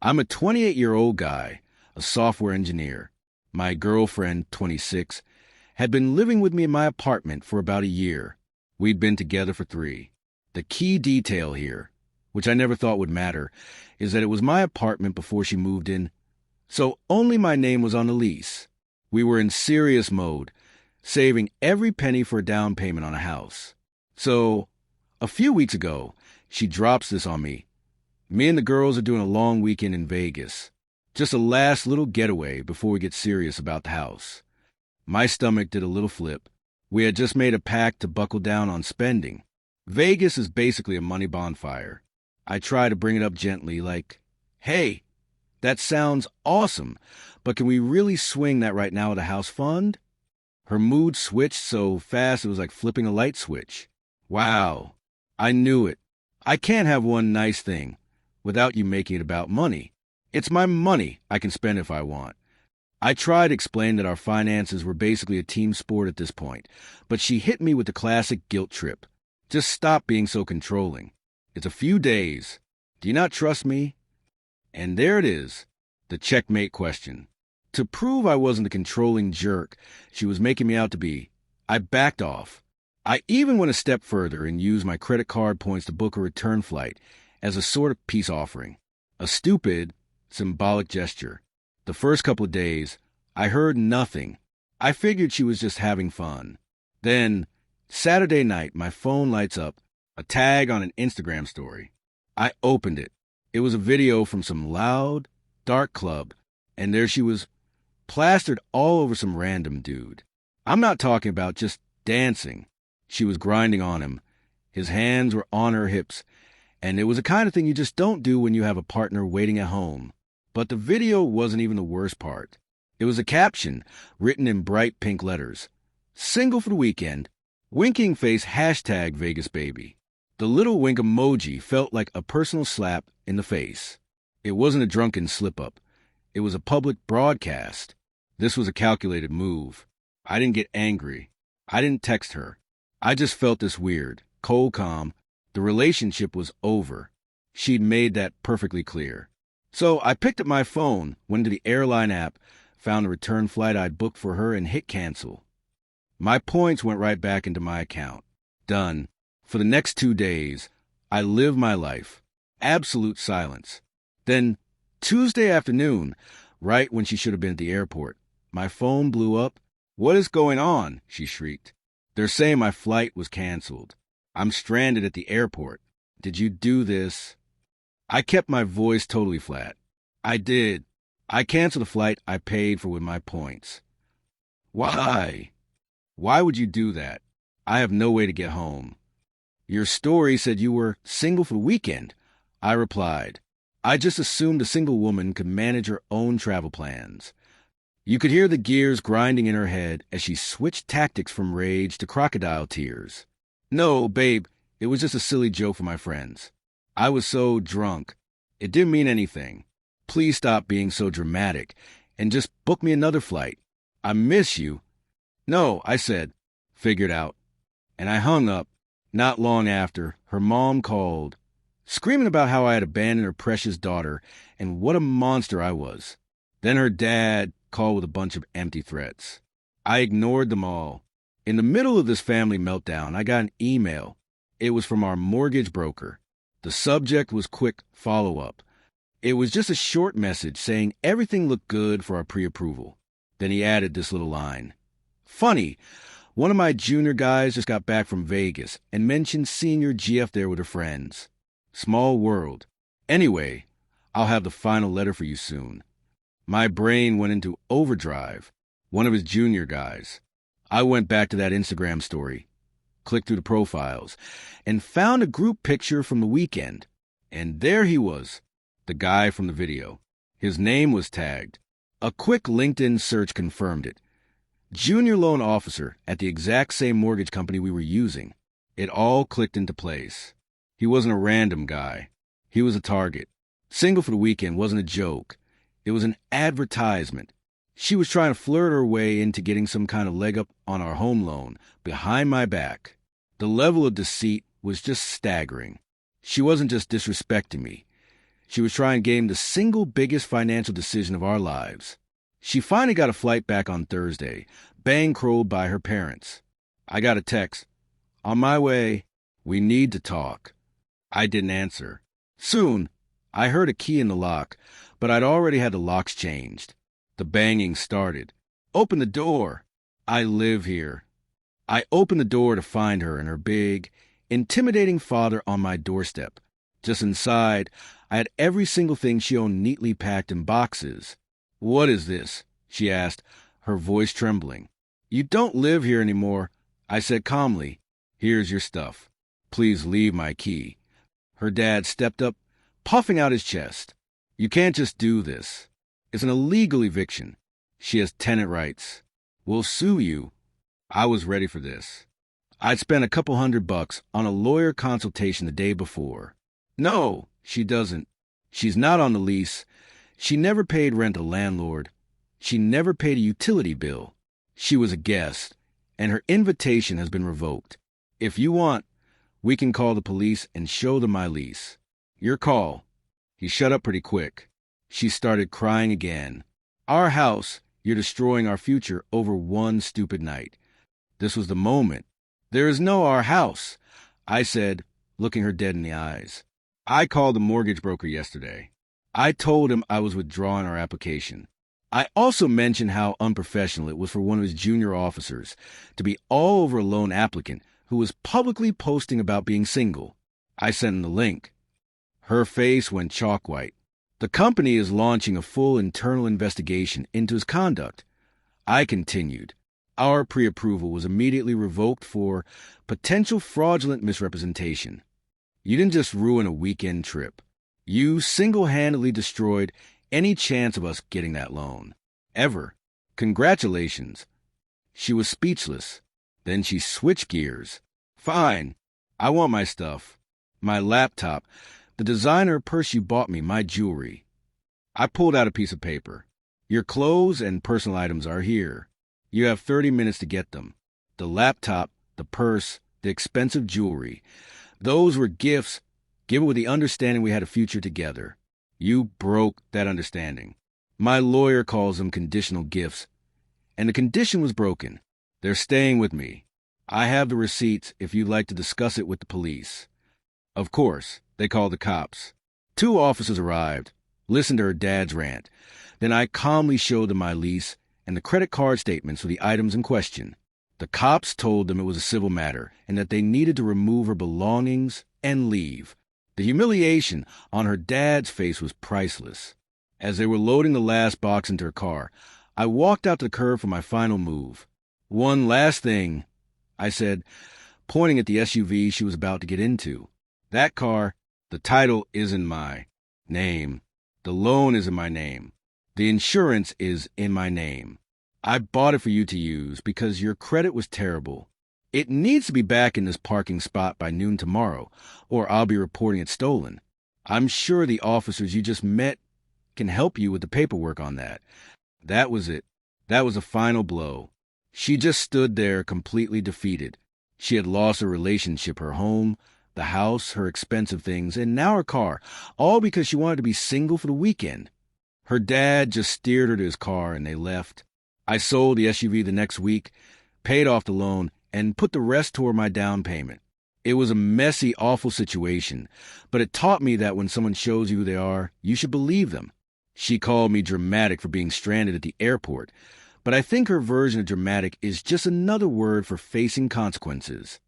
I'm a 28-year-old guy, a software engineer. My girlfriend, 26, had been living with me in my apartment for about a year. We'd been together for 3. The key detail here, which I never thought would matter, is that it was my apartment before she moved in, so only my name was on the lease. We were in serious mode, saving every penny for a down payment on a house. So, a few weeks ago, she drops this on me. Me and the girls are doing a long weekend in Vegas. Just a last little getaway before we get serious about the house. My stomach did a little flip. We had just made a pact to buckle down on spending. Vegas is basically a money bonfire. I try to bring it up gently, like, hey, that sounds awesome, but can we really swing that right now at a house fund? Her mood switched so fast it was like flipping a light switch. Wow, I knew it. I can't have one nice thing without you making it about money. It's my money. I can spend if I want. I tried to explain that our finances were basically a team sport at this point, but she hit me with the classic guilt trip. Just stop being so controlling. It's a few days. Do you not trust me? And there it is, the checkmate question. To prove I wasn't the controlling jerk she was making me out to be, I backed off. I even went a step further and used my credit card points to book a return flight as a sort of peace offering. A stupid, symbolic gesture. The first couple of days, I heard nothing. I figured she was just having fun. Then, Saturday night, my phone lights up, a tag on an Instagram story. I opened it. It was a video from some loud, dark club, and there she was, plastered all over some random dude. I'm not talking about just dancing. She was grinding on him. His hands were on her hips, and it was the kind of thing you just don't do when you have a partner waiting at home. But the video wasn't even the worst part. It was a caption written in bright pink letters. Single for the weekend. Winking face #VegasBaby. The little wink emoji felt like a personal slap in the face. It wasn't a drunken slip-up. It was a public broadcast. This was a calculated move. I didn't get angry. I didn't text her. I just felt this weird, cold calm. The relationship was over. She'd made that perfectly clear. So I picked up my phone, went into the airline app, found a return flight I'd booked for her, and hit cancel. My points went right back into my account. Done. For the next 2 days, I lived my life. Absolute silence. Then, Tuesday afternoon, right when she should have been at the airport, my phone blew up. What is going on? She shrieked. They're saying my flight was canceled. I'm stranded at the airport. Did you do this? I kept my voice totally flat. I did. I canceled the flight I paid for with my points. Why? Why would you do that? I have no way to get home. Your story said you were single for the weekend. I replied, I just assumed a single woman could manage her own travel plans. You could hear the gears grinding in her head as she switched tactics from rage to crocodile tears. No, babe, it was just a silly joke for my friends. I was so drunk. It didn't mean anything. Please stop being so dramatic and just book me another flight. I miss you. No, I said, figured out. And I hung up. Not long after, her mom called, screaming about how I had abandoned her precious daughter and what a monster I was. Then her dad called with a bunch of empty threats. I ignored them all. In the middle of this family meltdown, I got an email. It was from our mortgage broker. The subject was quick follow-up. It was just a short message saying everything looked good for our pre-approval. Then he added this little line. Funny, one of my junior guys just got back from Vegas and mentioned seeing your GF there with her friends. Small world. Anyway, I'll have the final letter for you soon. My brain went into overdrive. One of his junior guys. I went back to that Instagram story, clicked through the profiles, and found a group picture from the weekend. And there he was, the guy from the video. His name was tagged. A quick LinkedIn search confirmed it. Junior loan officer at the exact same mortgage company we were using. It all clicked into place. He wasn't a random guy. He was a target. Single for the weekend wasn't a joke. It was an advertisement. She was trying to flirt her way into getting some kind of leg up on our home loan behind my back. The level of deceit was just staggering. She wasn't just disrespecting me. She was trying to game the single biggest financial decision of our lives. She finally got a flight back on Thursday, bankrolled by her parents. I got a text. On my way. We need to talk. I didn't answer. Soon, I heard a key in the lock, but I'd already had the locks changed. The banging started. Open the door. I live here. I opened the door to find her and her big, intimidating father on my doorstep. Just inside, I had every single thing she owned neatly packed in boxes. What is this? She asked, her voice trembling. You don't live here anymore, I said calmly. Here's your stuff. Please leave my key. Her dad stepped up, puffing out his chest. You can't just do this. It's an illegal eviction. She has tenant rights. We'll sue you. I was ready for this. I'd spent a couple $100 on a lawyer consultation the day before. No, she doesn't. She's not on the lease. She never paid rent to landlord. She never paid a utility bill. She was a guest, and her invitation has been revoked. If you want, we can call the police and show them my lease. Your call. He shut up pretty quick. She started crying again. Our house, you're destroying our future over one stupid night. This was the moment. There is no our house, I said, looking her dead in the eyes. I called the mortgage broker yesterday. I told him I was withdrawing our application. I also mentioned how unprofessional it was for one of his junior officers to be all over a lone applicant who was publicly posting about being single. I sent him the link. Her face went chalk white. The company is launching a full internal investigation into his conduct. I continued. Our pre-approval was immediately revoked for potential fraudulent misrepresentation. You didn't just ruin a weekend trip. You single-handedly destroyed any chance of us getting that loan. Ever. Congratulations. She was speechless. Then she switched gears. Fine. I want my stuff. My laptop. The designer purse you bought me, my jewelry. I pulled out a piece of paper. Your clothes and personal items are here. You have 30 minutes to get them. The laptop, the purse, the expensive jewelry. Those were gifts given with the understanding we had a future together. You broke that understanding. My lawyer calls them conditional gifts. And the condition was broken. They're staying with me. I have the receipts if you'd like to discuss it with the police. Of course, they called the cops. 2 officers arrived, listened to her dad's rant. Then I calmly showed them my lease and the credit card statements for the items in question. The cops told them it was a civil matter and that they needed to remove her belongings and leave. The humiliation on her dad's face was priceless. As they were loading the last box into her car, I walked out to the curb for my final move. One last thing, I said, pointing at the SUV she was about to get into. That car, the title is in my name. The loan is in my name. The insurance is in my name. I bought it for you to use because your credit was terrible. It needs to be back in this parking spot by noon tomorrow, or I'll be reporting it stolen. I'm sure the officers you just met can help you with the paperwork on that. That was it. That was a final blow. She just stood there completely defeated. She had lost her relationship, her home, the house, her expensive things, and now her car, all because she wanted to be single for the weekend. Her dad just steered her to his car and they left. I sold the SUV the next week, paid off the loan, and put the rest toward my down payment. It was a messy, awful situation, but it taught me that when someone shows you who they are, you should believe them. She called me dramatic for being stranded at the airport, but I think her version of dramatic is just another word for facing consequences.